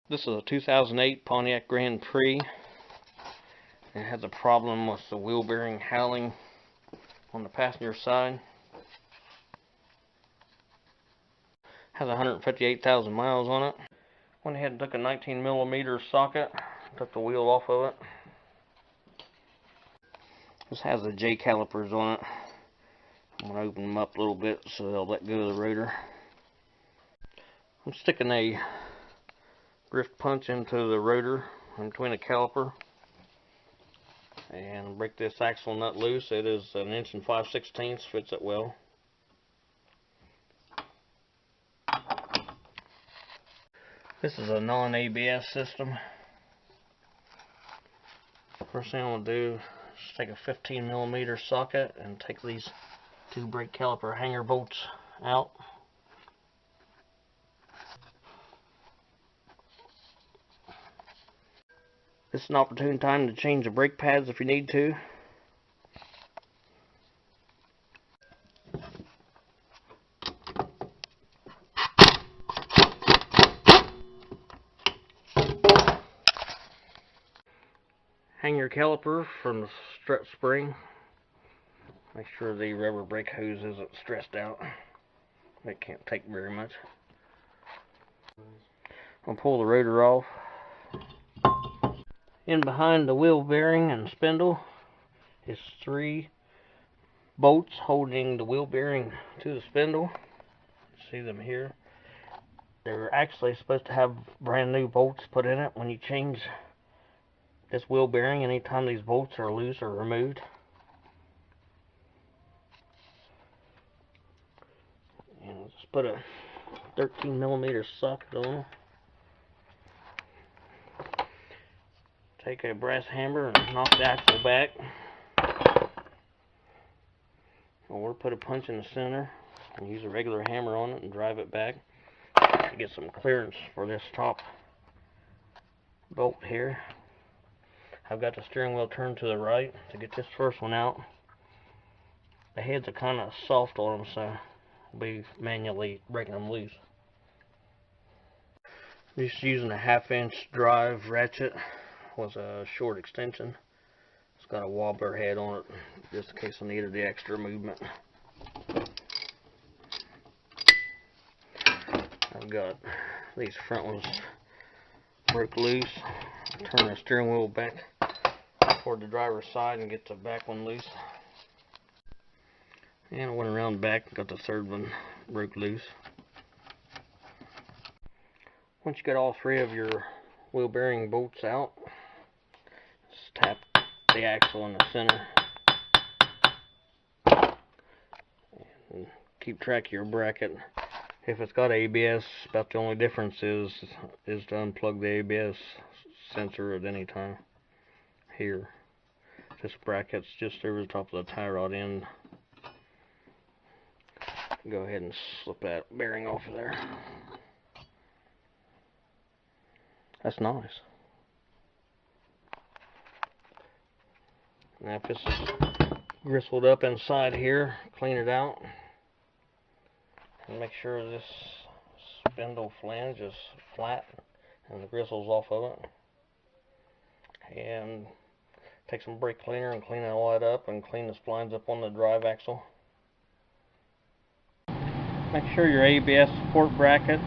This is a 2008 Pontiac Grand Prix. It has a problem with the wheel bearing howling on the passenger side. Has 158,000 miles on it. Went ahead and took a 19mm socket, took the wheel off of it. This has the J calipers on it. I'm going to open them up a little bit so they'll let go of the rotor. I'm sticking a drift punch into the rotor in between the caliper and break this axle nut loose. It is 1 5/16 inches, fits it well. This is a non-ABS system. First thing I'm going to do is take a 15mm socket and take these two brake caliper hanger bolts out. This is an opportune time to change the brake pads if you need to. Hang your caliper from the strut spring. Make sure the rubber brake hose isn't stressed out. It can't take very much. I'll pull the rotor off. In behind the wheel bearing and spindle is 3 bolts holding the wheel bearing to the spindle. See them here? They're actually supposed to have brand new bolts put in it when you change this wheel bearing. Anytime these bolts are loose or removed. And I'll just put a 13mm socket on. Take a brass hammer and knock the axle back, or put a punch in the center and use a regular hammer on it and drive it back to get some clearance for this top bolt here. I've got the steering wheel turned to the right to get this first one out. The heads are kind of soft on them, so I'll be manually breaking them loose. Just using a 1/2-inch drive ratchet. Was a short extension. It's got a wobbler head on it just in case I needed the extra movement. I've got these front ones broke loose. Turn the steering wheel back toward the driver's side and get the back one loose. And I went around back and got the third one broke loose. Once you get all 3 of your wheel bearing bolts out, just tap the axle in the center and keep track of your bracket. If it's got ABS, about the only difference is to unplug the ABS sensor at any time. Here, this bracket's just over the top of the tie rod end. Go ahead and slip that bearing off of there. That's nice. Now if this is gristled up inside here, clean it out. And make sure this spindle flange is flat and the gristle's off of it. And take some brake cleaner and clean all that up and clean the splines up on the drive axle. Make sure your ABS support bracket,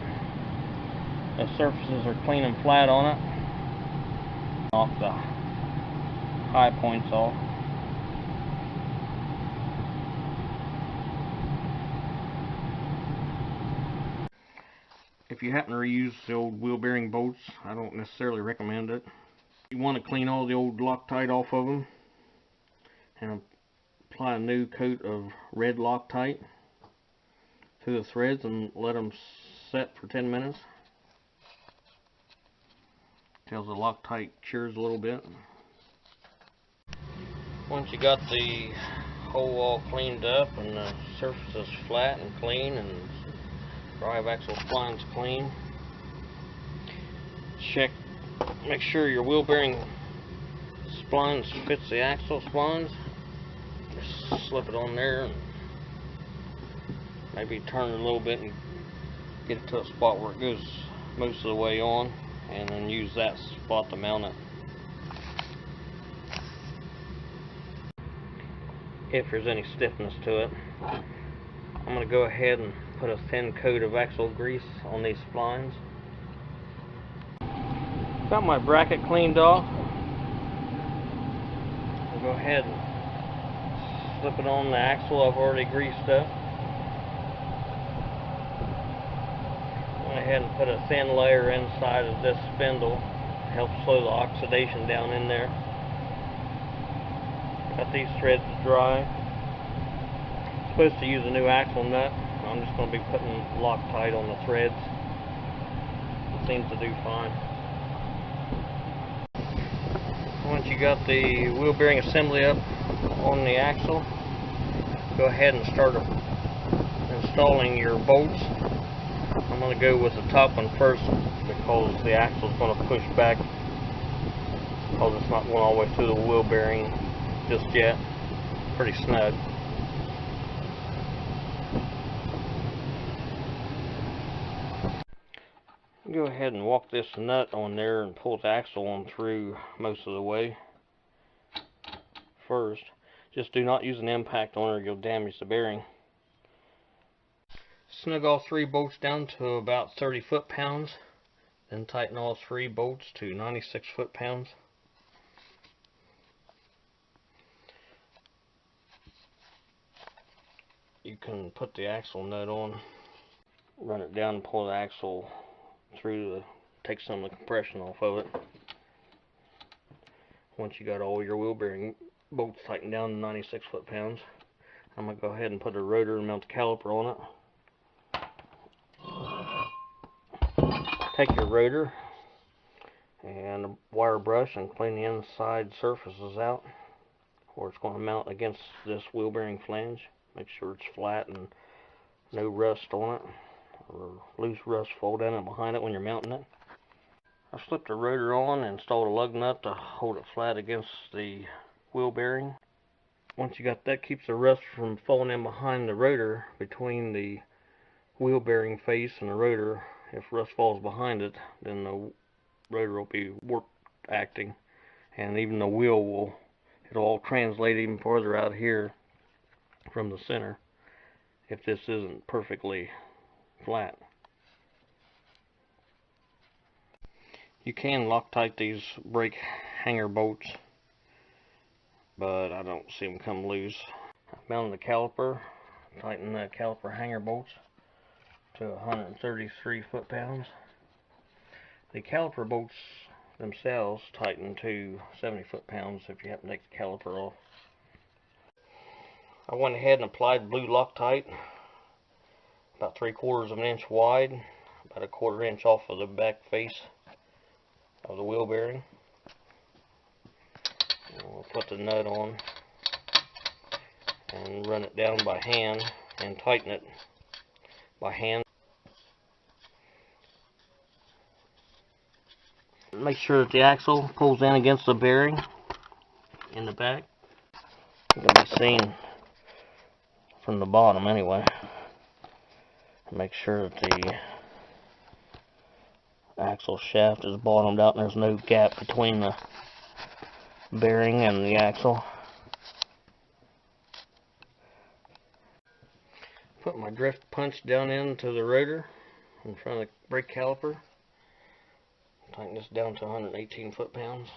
the surfaces are clean and flat on it. Knock the high points off. If you happen to reuse the old wheel bearing bolts, I don't necessarily recommend it. You want to clean all the old Loctite off of them and apply a new coat of red Loctite to the threads and let them set for 10 minutes. Till the Loctite cures a little bit. Once you got the hole all cleaned up and the surface is flat and clean and drive axle splines clean, make sure your wheel bearing splines fits the axle splines. Just slip it on there and maybe turn it a little bit and get it to a spot where it goes most of the way on. and then use that spot to mount it. If there's any stiffness to it, I'm going to go ahead and put a thin coat of axle grease on these splines. Got my bracket cleaned off. I'll go ahead and slip it on the axle I've already greased up. Went ahead and put a thin layer inside of this spindle to help slow the oxidation down in there. Got these threads dry. Supposed to use a new axle nut. I'm just going to be putting Loctite on the threads. It seems to do fine. Once you got the wheel bearing assembly up on the axle, go ahead and start installing your bolts. I'm going to go with the top one first because the axle is going to push back because it's not going all the way through the wheel bearing just yet. Pretty snug. Go ahead and walk this nut on there and pull the axle on through most of the way. First, just do not use an impact on it or you'll damage the bearing. Snug all 3 bolts down to about 30 foot-pounds, then tighten all 3 bolts to 96 foot-pounds. You can put the axle nut on, run it down and pull the axle through to take some of the compression off of it. Once you got all your wheel bearing bolts tightened down to 96 foot-pounds, I'm going to go ahead and put a rotor and mount the caliper on it. Take your rotor and a wire brush and clean the inside surfaces out where it's going to mount against this wheel bearing flange. Make sure it's flat and no rust on it, or loose rust fall down and behind it when you're mounting it. I slipped the rotor on and installed a lug nut to hold it flat against the wheel bearing. Once you got that, keeps the rust from falling in behind the rotor between the wheel bearing face and the rotor. If rust falls behind it, then the rotor will be warp acting, and even the wheel it'll all translate even farther out here from the center if this isn't perfectly flat. You can Loctite these brake hanger bolts, but I don't see them come loose. Mounted the caliper, tighten the caliper hanger bolts to 133 foot-pounds. The caliper bolts themselves tighten to 70 foot-pounds if you happen to take the caliper off. I went ahead and applied blue Loctite, about 3/4 of an inch wide, about 1/4 inch off of the back face of the wheel bearing. And we'll put the nut on and run it down by hand and tighten it by hand. Make sure that the axle pulls in against the bearing in the back. It can be seen from the bottom anyway. Make sure that the axle shaft is bottomed out and there's no gap between the bearing and the axle. Put my drift punch down into the rotor in front of the brake caliper. Tighten this down to 118 foot-pounds.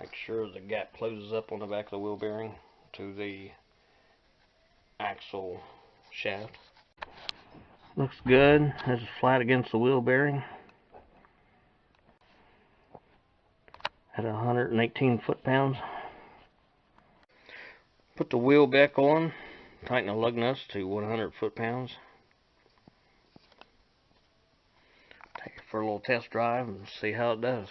Make sure the gap closes up on the back of the wheel bearing to the axle shaft. Looks good. This is flat against the wheel bearing at 118 foot-pounds. Put the wheel back on, tighten the lug nuts to 100 foot-pounds. Take it for a little test drive and see how it does.